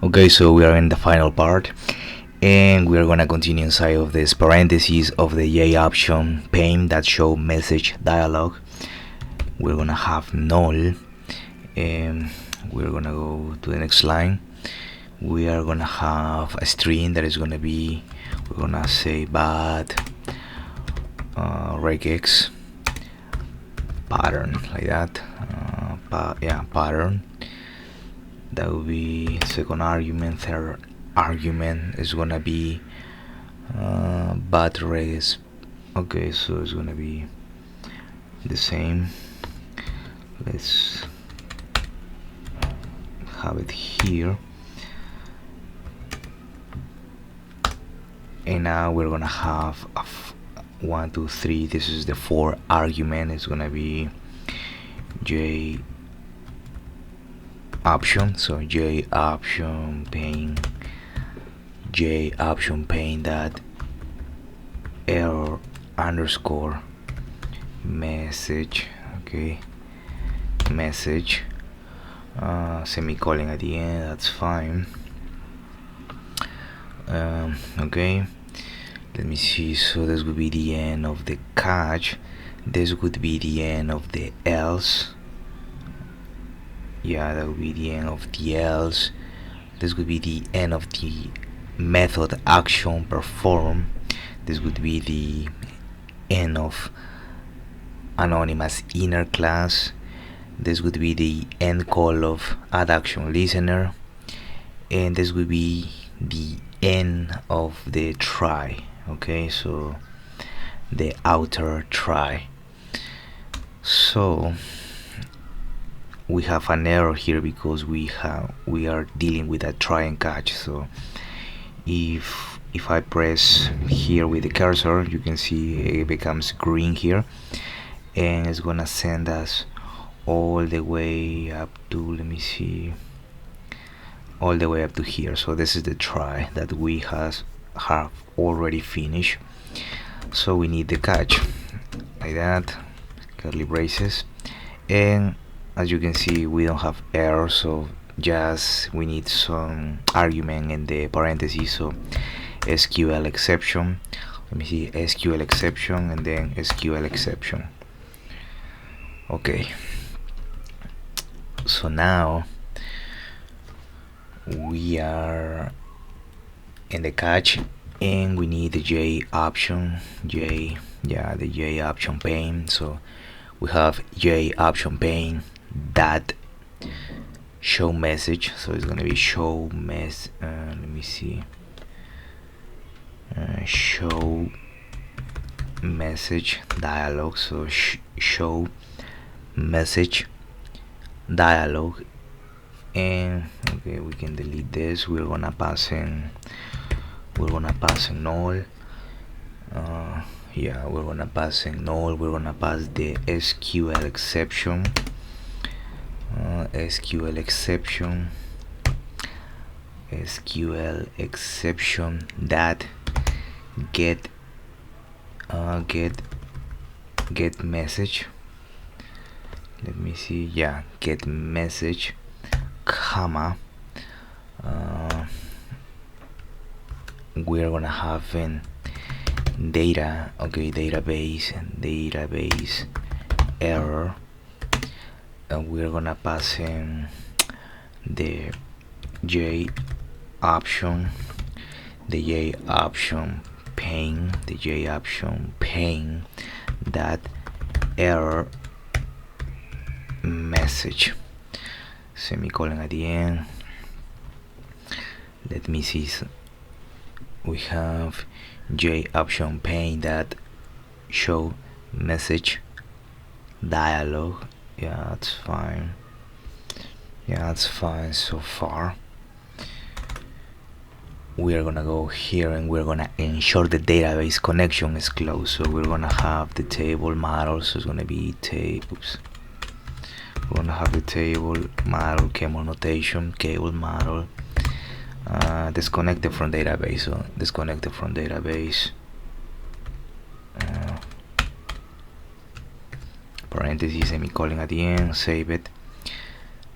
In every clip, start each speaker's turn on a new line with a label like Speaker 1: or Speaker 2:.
Speaker 1: Okay, so we are in the final part, and we are gonna continue inside of this parentheses of the J option pane that show message dialog. We're gonna have null, and we're gonna go to the next line. We are gonna have a string that is gonna be, we're gonna say bad regex pattern, like that. Pattern. That will be second argument. Third argument is gonna be bad regex. Okay, so it's gonna be the same. Let's have it here, and now we're gonna have a 1 2 3. This is the fourth argument. It's gonna be J option. So J option pane that error underscore message. Okay, message, semicolon at the end. That's fine. Okay, let me see. So this would be the end of the catch. This would be the end of the else. Yeah, that would be the end of the else. This would be the end of the method action perform. This would be the end of anonymous inner class. This would be the end call of add action listener, and this would be the end of the try. Okay, so the outer try. So we have an error here because we are dealing with a try and catch. So if I press here with the cursor, you can see it becomes green here, and it's gonna send us all the way up to, let me see, all the way up to here. So this is the try that we have already finished. So we need the catch, like that, curly braces, and as you can see we don't have error, so just we need some argument in the parentheses. So SQL exception, let me see, SQL exception, and then SQL exception. Okay, so now we are in the catch, and we need the J option, the J option pane. So we have J option pane that show message. So it's gonna be show let me see, show message dialog. So show message dialog, and okay, we can delete this. We're gonna pass in null. We're gonna pass in null. We're gonna pass the SQL exception, SQL exception that get message. Let me see, get message, comma, we're gonna have in data, okay, database error, and we're gonna pass in the J option pane, that error message, semicolon at the end. Let me see, we have J option pane that show message dialog. That's fine. That's fine so far. We are gonna go here and we're gonna ensure the database connection is closed. So we're gonna have the table model. So it's gonna be we're gonna have the table model, cable notation, cable model, disconnected from database. So disconnected from database, parentheses, semicolon at the end, save it,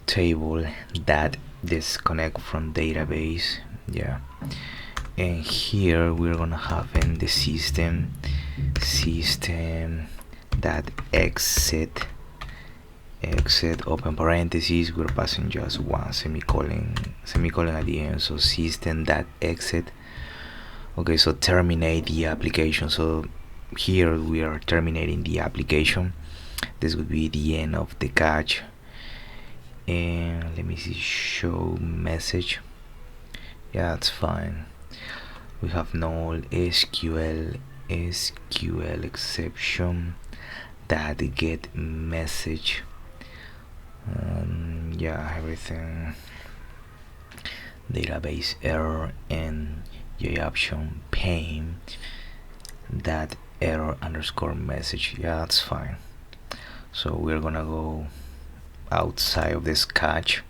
Speaker 1: table that disconnect from database. Yeah, and here we're gonna have in the system that exit open parentheses, we're passing just one semicolon at the end, so system that exit. Okay, so terminate the application. So here we are terminating the application. This would be the end of the catch. And let me see, show message. Yeah, it's fine. We have null SQL exception that get message. Yeah, everything. Database error and option pane that error underscore message. Yeah, that's fine. So we're gonna go outside of this catch,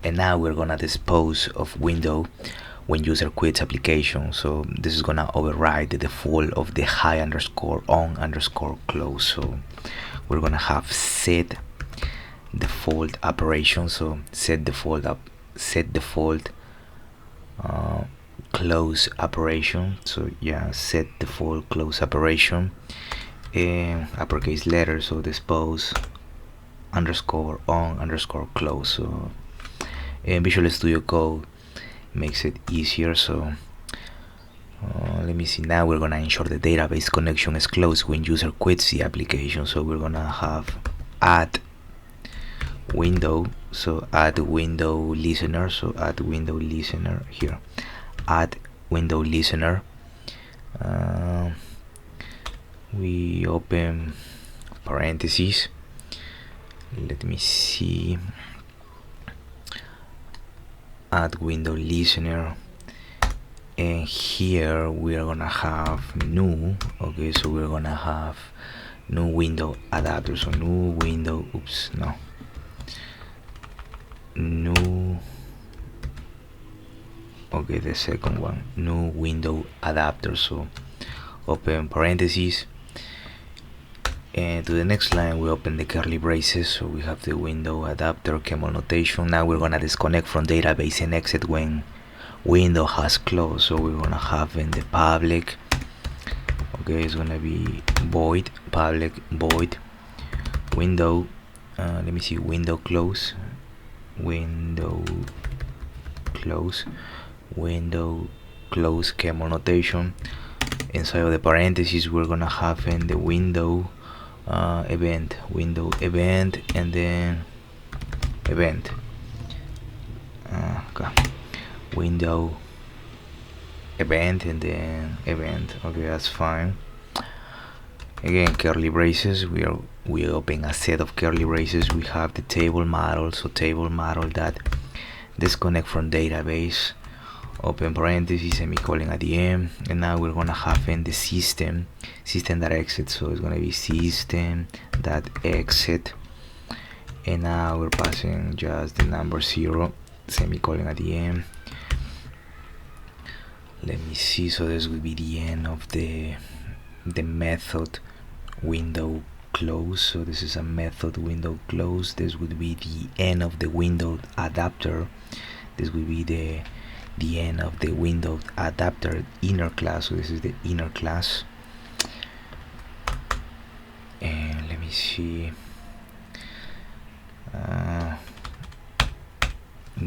Speaker 1: and now we're gonna dispose of window when user quits application. So this is gonna override the default of the high underscore on underscore close. So we're gonna have set default operation. So set default close operation. So yeah, set default close operation, uppercase letter. So dispose underscore on underscore close. So in Visual Studio Code makes it easier. So let me see, now we're gonna ensure the database connection is closed when user quits the application. So we're gonna have add window, so add window listener. So add window listener here, add window listener. We open parentheses, let me see, add window listener, and here we are gonna have new. Okay, so we're gonna have new window adapter. So new window, new, okay, the second one, new window adapter. So open parentheses, and to the next line we open the curly braces. So we have the window adapter camel notation. Now we're gonna disconnect from database and exit when window has closed. So we're gonna have in the public, okay, it's gonna be void, public void window, let me see, window close, window close camel notation. Inside of the parentheses we're gonna have in the window event, and then event, okay, window event and then event. Okay, that's fine. Again, curly braces, we open a set of curly braces. We have the table model, so table model that disconnect from database, open parentheses, semicolon at the end, and now we're gonna have in the system that exit. So it's gonna be system that exit, and now we're passing just the number 0, semicolon at the end. Let me see, so this will be the end of the method window close. So this is a method window close. This would be the end of the window adapter. This will be the end of the window adapter inner class. So this is the inner class, and let me see,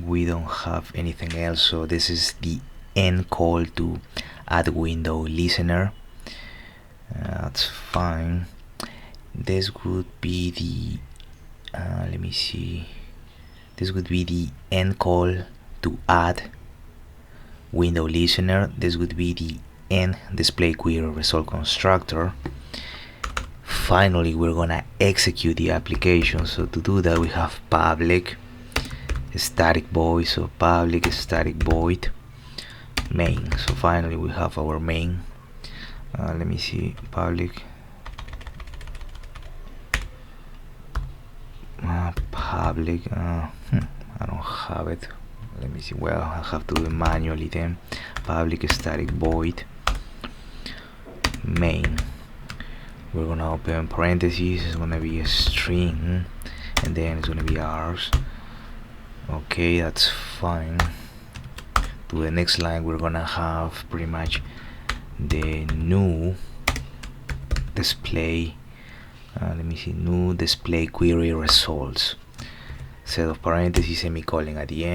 Speaker 1: we don't have anything else. So this is the end call to add window listener. That's fine. This would be the let me see, this would be the end call to add window listener. This would be the end display query result constructor. Finally, we're gonna execute the application. So to do that, we have public static void, so public static void main. So finally we have our main. Let me see, public I don't have it. Let me see, well, I have to do it manually then. Public static void main. We're gonna open parentheses, it's gonna be a string, and then it's gonna be ours. Okay, that's fine. To the next line, we're gonna have pretty much the new display. Let me see, new display query results. Set of parentheses, semicolon at the end.